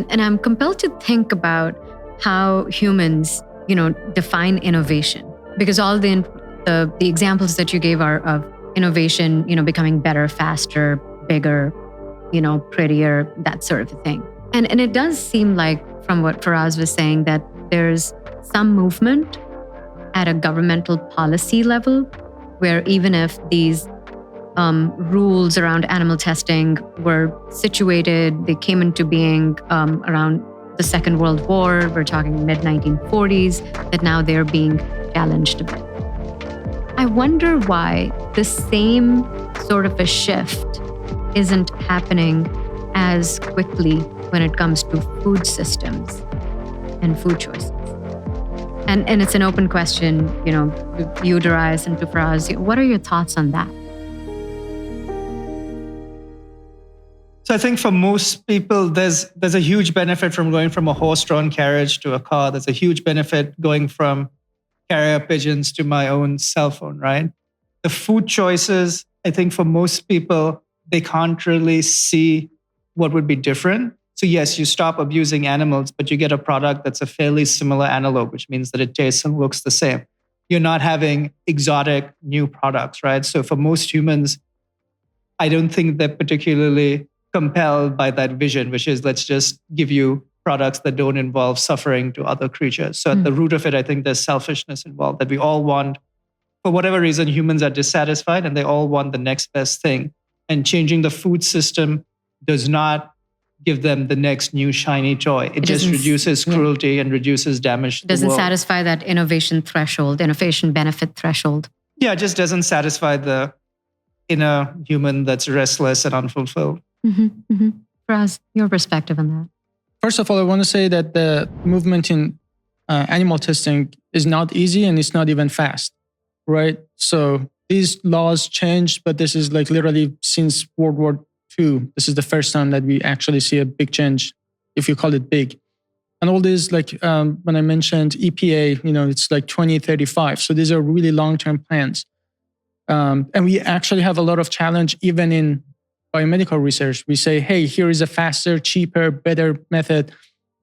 And I'm compelled to think about how humans, define innovation, because all the examples that you gave are of innovation, becoming better, faster, bigger, prettier, that sort of a thing. And it does seem like, from what Faraz was saying, that there's some movement at a governmental policy level where even if these rules around animal testing were situated, they came into being around the Second World War, we're talking mid-1940s, that now they're being challenged a bit. I wonder why the same sort of a shift isn't happening as quickly when it comes to food systems and food choices. And it's an open question, to you, Darius, and to Faraz. What are your thoughts on that? So I think for most people, there's a huge benefit from going from a horse-drawn carriage to a car. There's a huge benefit going from carrier pigeons to my own cell phone, right? The food choices, I think for most people, they can't really see what would be different. So yes, you stop abusing animals, but you get a product that's a fairly similar analog, which means that it tastes and looks the same. You're not having exotic new products, right? So for most humans, I don't think they're particularly compelled by that vision, which is let's just give you products that don't involve suffering to other creatures. So at the root of it, I think there's selfishness involved, that we all want, for whatever reason, humans are dissatisfied and they all want the next best thing. And changing the food system does not give them the next new shiny toy. It just reduces cruelty and reduces damage to the world. Doesn't satisfy that innovation benefit threshold. Yeah, it just doesn't satisfy the inner human that's restless and unfulfilled. Faraz, your perspective on that? First of all, I want to say that the movement in animal testing is not easy and it's not even fast, right? So these laws changed, but this is like literally since World War II. This is the first time that we actually see a big change, if you call it big. And all this, like when I mentioned EPA, it's like 2035. So these are really long-term plans. And we actually have a lot of challenge even in biomedical research. We say, hey, here is a faster, cheaper, better method.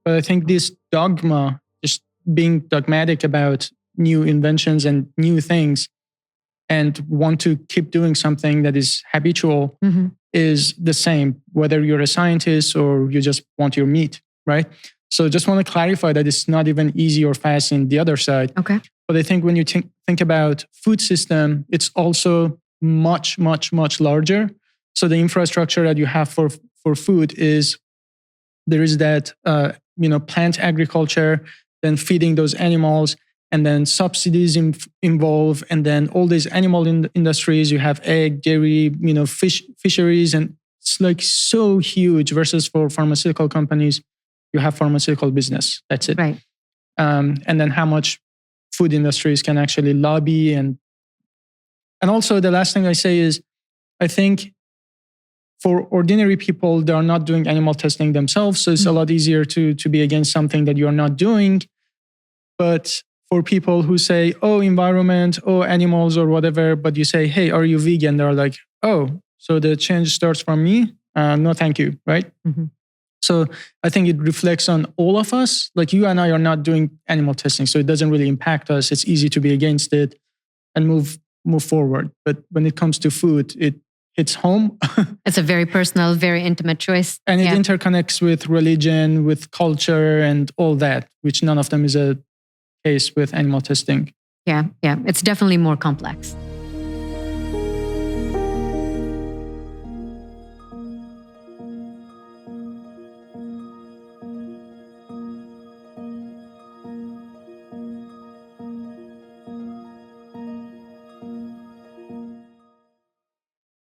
But I think this dogma, just being dogmatic about new inventions and new things and want to keep doing something that is habitual is the same, whether you're a scientist or you just want your meat, right? So just want to clarify that it's not even easy or fast in the other side. Okay. But I think when you think about food system, it's also much, much, much larger. So the infrastructure that you have for food is, there is that, plant agriculture, then feeding those animals, and then subsidies involved, and then all these animal industries, you have egg, dairy, fisheries, and it's like so huge versus for pharmaceutical companies, you have pharmaceutical business. That's it. Right. And then how much food industries can actually lobby. And also the last thing I say is, I think for ordinary people, they are not doing animal testing themselves. So it's a lot easier to be against something that you're not doing. But for people who say, oh, environment, oh, animals or whatever, but you say, hey, are you vegan? They're like, oh, so the change starts from me? No, thank you, right? So I think it reflects on all of us. Like you and I are not doing animal testing, so it doesn't really impact us. It's easy to be against it and move forward. But when it comes to food, it hits home. It's a very personal, very intimate choice. And it interconnects with religion, with culture and all that, which none of them is a case with animal testing. Yeah. It's definitely more complex.